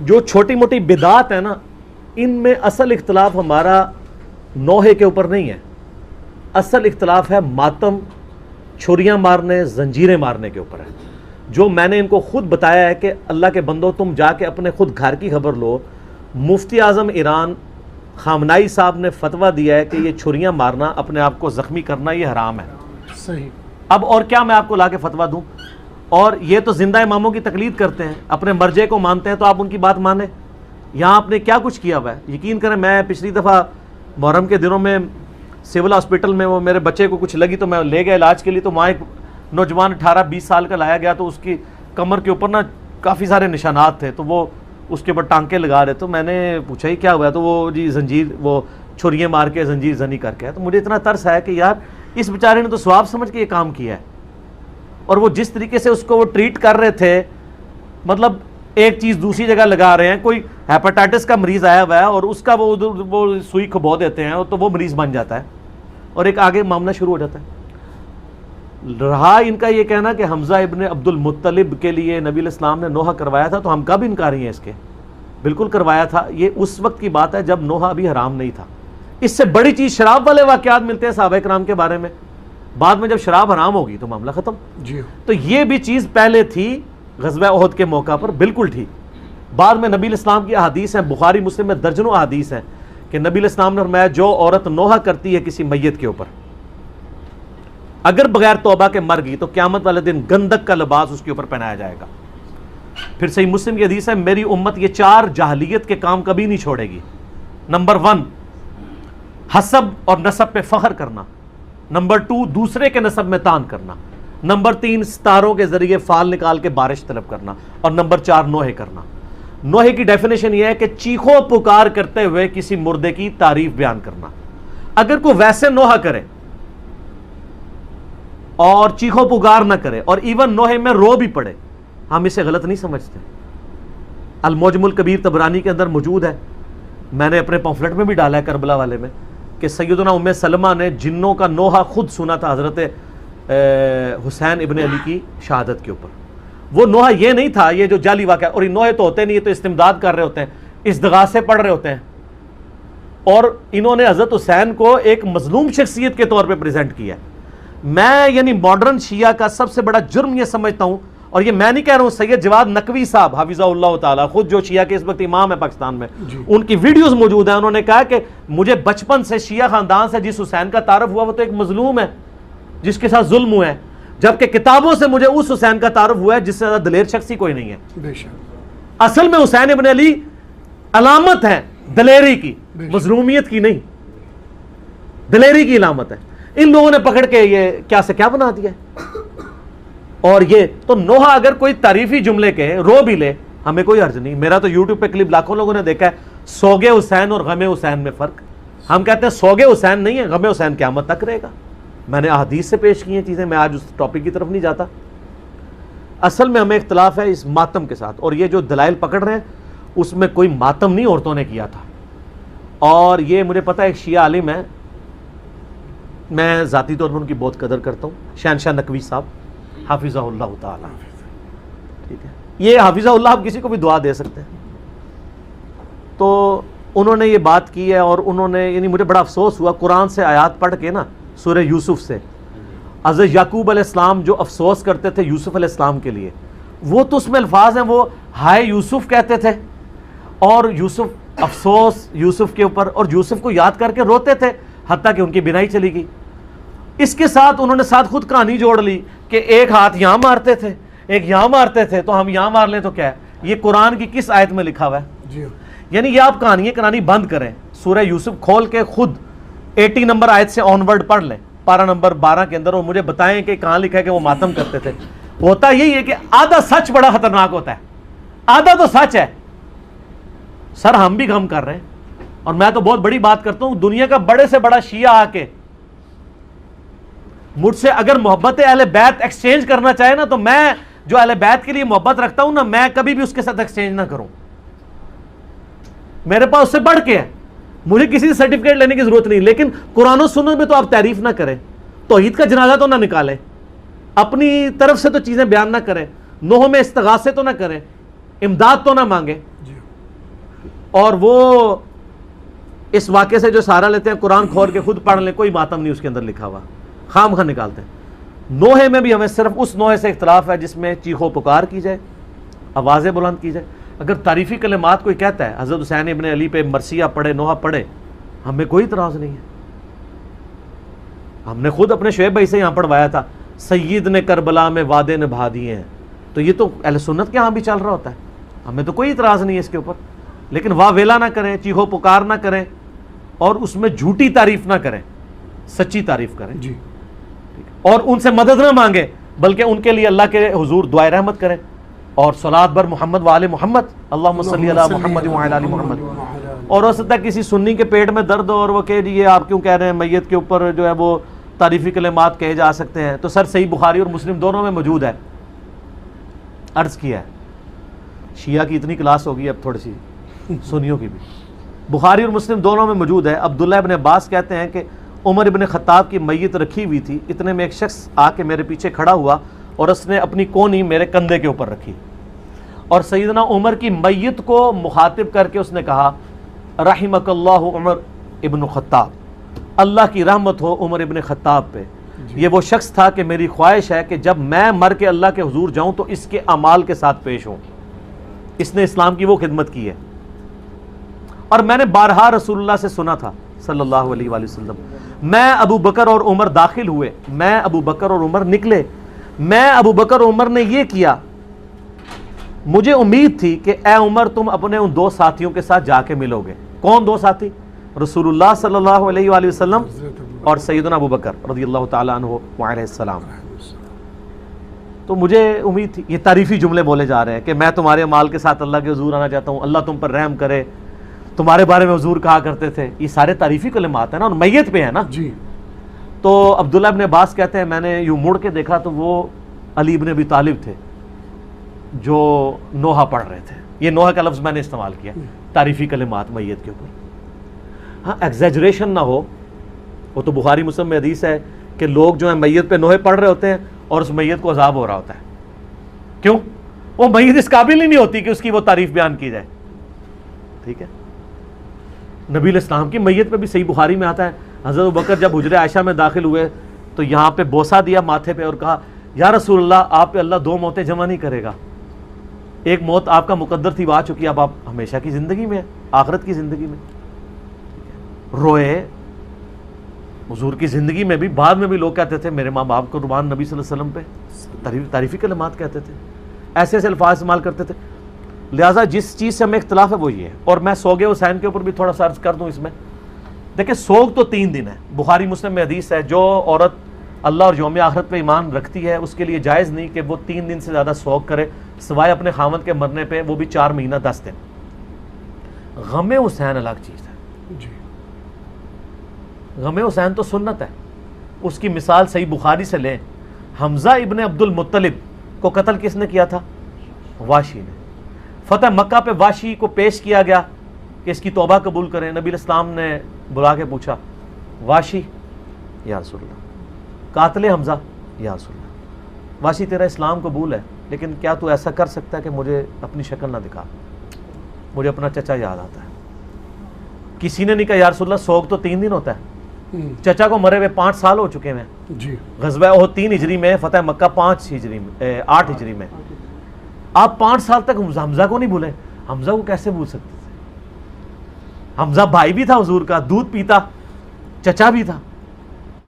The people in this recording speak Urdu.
جو چھوٹی موٹی بدعات ہیں نا، ان میں اصل اختلاف ہمارا نوحے کے اوپر نہیں ہے، اصل اختلاف ہے ماتم، چھریاں مارنے، زنجیریں مارنے کے اوپر ہے. جو میں نے ان کو خود بتایا ہے کہ اللہ کے بندو تم جا کے اپنے خود گھر کی خبر لو. مفتی اعظم ایران خامنائی صاحب نے فتویٰ دیا ہے کہ یہ چھریاں مارنا، اپنے آپ کو زخمی کرنا، یہ حرام ہے. صحیح. اب اور کیا میں آپ کو لا کے فتویٰ دوں؟ اور یہ تو زندہ اماموں کی تقلید کرتے ہیں، اپنے مرجع کو مانتے ہیں، تو آپ ان کی بات مانیں. یہاں آپ نے کیا کچھ کیا ہوا ہے؟ یقین کریں، میں پچھلی دفعہ محرم کے دنوں میں سول ہاسپٹل میں وہ میرے بچے کو کچھ لگی تو میں لے گیا علاج کے لیے، تو وہاں ایک نوجوان 18-20 سال کا لایا گیا، تو اس کی کمر کے اوپر نا کافی سارے نشانات تھے، تو وہ اس کے اوپر ٹانکے لگا رہے. تو میں نے پوچھا ہی کیا ہوا ہے، تو وہ جی زنجیر، وہ چھریاں مار کے زنجیر زنی کر کے. تو مجھے اتنا ترس آیا کہ یار اس بیچارے نے تو ثواب سمجھ کے یہ کام کیا ہے، اور وہ جس طریقے سے اس کو وہ ٹریٹ کر رہے تھے، مطلب ایک چیز دوسری جگہ لگا رہے ہیں. کوئی ہیپاٹائٹس کا مریض آیا ہوا ہے اور اس کا وہ سوئی کھبو دیتے ہیں تو وہ مریض بن جاتا ہے اور ایک آگے معاملہ شروع ہو جاتا ہے. رہا ان کا یہ کہنا کہ حمزہ ابن عبد المطلب کے لیے نبی علیہ السلام نے نوحہ کروایا تھا، تو ہم کب انکاری ہیں اس کے؟ بالکل کروایا تھا. یہ اس وقت کی بات ہے جب نوحہ ابھی حرام نہیں تھا. اس سے بڑی چیز شراب والے واقعات ملتے ہیں صحابہ کرام کے بارے میں. بعد میں جب شراب حرام ہوگی تو معاملہ ختم. جی. تو یہ بھی چیز پہلے تھی غزوہ احد کے موقع پر، بالکل تھی. بعد میں نبی علیہ السلام کی احادیث ہیں، بخاری مسلم میں درجنوں احادیث ہیں کہ نبی علیہ السلام نے فرمایا جو عورت نوحہ کرتی ہے کسی میت کے اوپر، اگر بغیر توبہ کے مر گئی تو قیامت والے دن گندک کا لباس اس کے اوپر پہنایا جائے گا. پھر صحیح مسلم کی حدیث ہے میری امت یہ 4 جاہلیت کے کام کبھی نہیں چھوڑے گی. نمبر 1 حسب اور نسب پہ فخر کرنا. نمبر 2 دوسرے کے نسب میں تان کرنا. نمبر 3 ستاروں کے ذریعے فال نکال کے بارش طلب کرنا. اور نمبر 4 نوحے کرنا. نوحے کی ڈیفینیشن یہ ہے کہ چیخو پکار کرتے ہوئے کسی مردے کی تعریف بیان کرنا. اگر کوئی ویسے نوحہ کرے اور چیخو پکار نہ کرے اور ایون نوحے میں رو بھی پڑے، ہم اسے غلط نہیں سمجھتے. المعجم الکبیر طبرانی کے اندر موجود ہے، میں نے اپنے پمفلٹ میں بھی ڈالا ہے کربلا والے میں، کہ سیدنا ام سلمہ نے جنوں کا نوحہ خود سنا تھا حضرت حسین ابن علی کی شہادت کے اوپر. وہ نوحہ یہ نہیں تھا یہ جو جعلی واقعہ، اور یہ نوحے تو ہوتے نہیں، یہ تو استمداد کر رہے ہوتے ہیں، استغاثے پڑھ رہے ہوتے ہیں. اور انہوں نے حضرت حسین کو ایک مظلوم شخصیت کے طور پہ پریزنٹ کیا. میں یعنی ماڈرن شیعہ کا سب سے بڑا جرم یہ سمجھتا ہوں، اور یہ میں نہیں کہہ رہا ہوں، سید جواد نقوی صاحب حفظہ اللہ تعالیٰ، خود جو شیعہ کے اس وقت امام ہے پاکستان میں، ان کی ویڈیوز موجود ہیں. انہوں نے کہا کہ مجھے بچپن سے شیعہ خاندان سے جس حسین کا تعارف ہوا وہ تو ایک مظلوم ہے جس کے ساتھ ظلم ہوا ہے، جبکہ کتابوں سے مجھے اس حسین کا تعارف ہوا ہے جس سے زیادہ دلیر شخصی کوئی نہیں ہے. بے شک. اصل میں حسین ابن علی علامت ہے دلیری کی، مظلومیت کی نہیں، دلیری کی علامت ہے. ان لوگوں نے پکڑ کے یہ کیا سے کیا بنا دیا ہے. اور یہ تو نوحہ اگر کوئی تعریفی جملے کے رو بھی لے ہمیں کوئی حرج نہیں. میرا تو یوٹیوب پہ کلپ لاکھوں لوگوں نے دیکھا ہے، سوگے حسین اور غم حسین میں فرق. ہم کہتے ہیں سوگے حسین نہیں ہے، غم حسین قیامت تک رہے گا. میں نے احادیث سے پیش کی ہیں چیزیں، میں آج اس ٹاپک کی طرف نہیں جاتا. اصل میں ہمیں اختلاف ہے اس ماتم کے ساتھ، اور یہ جو دلائل پکڑ رہے ہیں اس میں کوئی ماتم نہیں عورتوں نے کیا تھا. اور یہ مجھے پتہ ہے ایک شیعہ عالم ہے، میں ذاتی طور پر ان کی بہت قدر کرتا ہوں، شہنشاہ نقوی صاحب حافظہ اللہ تعالیٰ. ٹھیک ہے، یہ حافظہ اللہ آپ کسی کو بھی دعا دے سکتے ہیں. تو انہوں نے یہ بات کی ہے، اور انہوں نے یعنی مجھے بڑا افسوس ہوا قرآن سے آیات پڑھ کے نا، سورہ یوسف سے، حضرت یعقوب علیہ السلام جو افسوس کرتے تھے یوسف علیہ السلام کے لیے، وہ تو اس میں الفاظ ہیں، وہ ہائے یوسف کہتے تھے، اور یوسف افسوس یوسف کے اوپر، اور یوسف کو یاد کر کے روتے تھے حتیٰ کہ ان کی بینائی چلی گئی. اس کے ساتھ انہوں نے ساتھ خود کہانی جوڑ لی کہ ایک ہاتھ یہاں مارتے تھے ایک یہاں مارتے تھے، تو ہم یہاں مار لیں تو کیا ہے. یہ قرآن کی کس آیت میں لکھا ہوا ہے؟ جی. یعنی یہ آپ کہانی بند کریں، سورہ یوسف کھول کے خود 80 نمبر آیت سے آن ورڈ پڑھ لیں، پارہ نمبر 12 کے اندر، اور مجھے بتائیں کہ کہاں لکھا ہے کہ وہ ماتم کرتے تھے. ہوتا یہی ہے کہ آدھا سچ بڑا خطرناک ہوتا ہے، آدھا تو سچ ہے. سر ہم بھی غم کر رہے ہیں، اور میں تو بہت بڑی بات کرتا ہوں، دنیا کا بڑے سے بڑا شیعہ آ کے مجھ سے اگر محبت اہل بیت ایکسچینج کرنا چاہے نا، تو میں جو اہل بیت کے لیے محبت رکھتا ہوں نا، میں کبھی بھی اس کے ساتھ ایکسچینج نہ کروں. میرے پاس اس سے بڑھ کے ہے، مجھے کسی سے سرٹیفکیٹ لینے کی ضرورت نہیں. لیکن قرآن و سنت میں تو آپ تعریف نہ کریں، توحید کا جنازہ تو نہ نکالیں، اپنی طرف سے تو چیزیں بیان نہ کریں، نوح میں استغاثے تو نہ کریں، امداد تو نہ مانگیں. اور وہ اس واقعے سے جو سہارا لیتے ہیں قرآن کھول کے خود پڑھ لیں، کوئی ماتم نہیں اس کے اندر لکھا ہوا، خام خواہ نکالتے ہیں۔ نوحے میں بھی ہمیں صرف اس نوحے سے اختلاف ہے جس میں چیخو پکار کی جائے، آوازیں بلند کی جائے۔ اگر تعریفی کلمات کوئی کہتا ہے حضرت حسین ابن علی پہ مرثیہ پڑھے، نوحہ پڑھے، ہمیں کوئی اعتراض نہیں ہے۔ ہم نے خود اپنے شعیب بھائی سے یہاں پڑھوایا تھا، سید نے کربلا میں وعدے نبھا دیے ہیں، تو یہ تو اہل سنت کے ہاں بھی چل رہا ہوتا ہے، ہمیں تو کوئی اعتراض نہیں ہے اس کے اوپر۔ لیکن واہ ویلا نہ کریں، چیخو پکار نہ کریں، اور اس میں جھوٹی تعریف نہ کریں، سچی تعریف کریں جی، اور ان سے مدد نہ مانگیں، بلکہ ان کے لیے اللہ کے حضور دعائے رحمت کریں اور صلوات بر محمد وآل محمد، اللہم صلی علی محمد وعلی آل محمد۔ اور ہو سکتا ہے کسی سنی کے پیٹ میں درد ہو اور وہ کہے جی یہ آپ کیوں کہہ رہے ہیں میت کے اوپر جو ہے وہ تعریفی کلمات کہے جا سکتے ہیں، تو سر صحیح بخاری اور مسلم دونوں میں موجود ہے۔ عرض کیا ہے، شیعہ کی اتنی کلاس ہوگی اب تھوڑی سی، سنیوں کی بھی، بخاری اور مسلم دونوں میں موجود ہے۔ عبداللہ ابن عباس کہتے ہیں کہ عمر ابن خطاب کی میت رکھی ہوئی تھی، اتنے میں ایک شخص آ کے میرے پیچھے کھڑا ہوا اور اس نے اپنی کونی میرے کندھے کے اوپر رکھی، اور سیدنا عمر کی میت کو مخاطب کر کے اس نے کہا رحمک اللہ عمر ابن خطاب، اللہ کی رحمت ہو عمر ابن خطاب پہ، یہ وہ شخص تھا کہ میری خواہش ہے کہ جب میں مر کے اللہ کے حضور جاؤں تو اس کے اعمال کے ساتھ پیش ہوں، اس نے اسلام کی وہ خدمت کی ہے۔ اور میں نے بارہا رسول اللہ سے سنا تھا صلی اللہ علیہ وآلہ وسلم، میں ابو بکر اور عمر داخل ہوئے، میں ابو بکر اور عمر نکلے، میں ابو بکر اور عمر نے یہ کیا، مجھے امید تھی کہ اے عمر تم اپنے ان دو ساتھیوں کے ساتھ جا کے ملو گے۔ کون دو ساتھی؟ رسول اللہ صلی اللہ علیہ وآلہ وسلم اور سیدنا ابو بکر رضی اللہ تعالیٰ عنہ وعلیہ السلام۔ تو مجھے امید تھی، یہ تعریفی جملے بولے جا رہے ہیں کہ میں تمہارے مال کے ساتھ اللہ کے حضور آنا چاہتا ہوں، اللہ تم پر رحم کرے، تمہارے بارے میں حضور کہا کرتے تھے، یہ سارے تعریفی کلمات ہیں نا، اور میت پہ ہے نا۔ جی، تو عبداللہ ابن عباس کہتے ہیں میں نے یوں مڑ کے دیکھا تو وہ علی ابن ابی طالب تھے جو نوحہ پڑھ رہے تھے۔ یہ نوحہ کا لفظ میں نے استعمال کیا، تعریفی کلمات میت کے اوپر۔ ہاں ایگزیجریشن نہ ہو، وہ تو بخاری مسلم میں حدیث ہے کہ لوگ جو ہیں میت پہ نوحے پڑھ رہے ہوتے ہیں اور اس میت کو عذاب ہو رہا ہوتا ہے، کیوں؟ وہ میت اس قابل ہی نہیں ہوتی کہ اس کی وہ تعریف بیان کی جائے، ٹھیک ہے۔ نبی علیہ السلام کی میت پہ بھی صحیح بخاری میں آتا ہے، حضرت ابوبکر جب حجرہ عائشہ میں داخل ہوئے تو یہاں پہ بوسہ دیا ماتھے پہ اور کہا یا رسول اللہ آپ پہ اللہ دو موتیں جمع نہیں کرے گا، ایک موت آپ کا مقدر تھی وہ آ چکی، اب آپ ہمیشہ کی زندگی میں، آخرت کی زندگی میں روئے۔ حضور کی زندگی میں بھی، بعد میں بھی لوگ کہتے تھے میرے ماں باپ کو قربان، نبی صلی اللہ علیہ وسلم پہ تعریفی کلمات کہتے تھے، ایسے ایسے الفاظ استعمال کرتے تھے۔ لہٰذا جس چیز سے ہمیں اختلاف ہے وہ یہ ہے۔ اور میں سوگ حسین کے اوپر بھی تھوڑا سا عرض کر دوں، اس میں دیکھیں سوگ تو 3 دن ہے، بخاری مسلم میں حدیث ہے جو عورت اللہ اور یوم آخرت پہ ایمان رکھتی ہے اس کے لیے جائز نہیں کہ وہ 3 دن سے زیادہ سوگ کرے سوائے اپنے خاوند کے مرنے پہ، وہ بھی 4 مہینہ 10 دن۔ غم حسین الگ چیز ہے جی، غم حسین تو سنت ہے، اس کی مثال صحیح بخاری سے لیں، حمزہ ابن عبد المطلب کو قتل کس نے کیا تھا؟ واشی نے۔ فتح مکہ پہ واشی کو پیش کیا گیا کہ اس کی توبہ قبول کریں، نبی علیہ السلام نے بلا کے پوچھا واشی یا رسول اللہ، قاتل حمزہ یا رسول اللہ، واشی تیرا اسلام قبول ہے لیکن کیا تو ایسا کر سکتا ہے کہ مجھے اپنی شکل نہ دکھا، مجھے اپنا چچا یاد آتا ہے۔ کسی نے نہیں کہا یا رسول اللہ سوگ تو 3 دن ہوتا ہے، چچا کو مرے ہوئے 5 سال ہو چکے ہیں، جی، غزوہ احد 3 ہجری میں، فتح مکہ 8 ہجری میں، آپ 5 سال تک حمزہ کو نہیں بھولے؟ حمزہ کو کیسے بھول سکتے تھے؟ حمزہ بھائی بھی تھا حضور کا، دودھ پیتا چچا بھی تھا،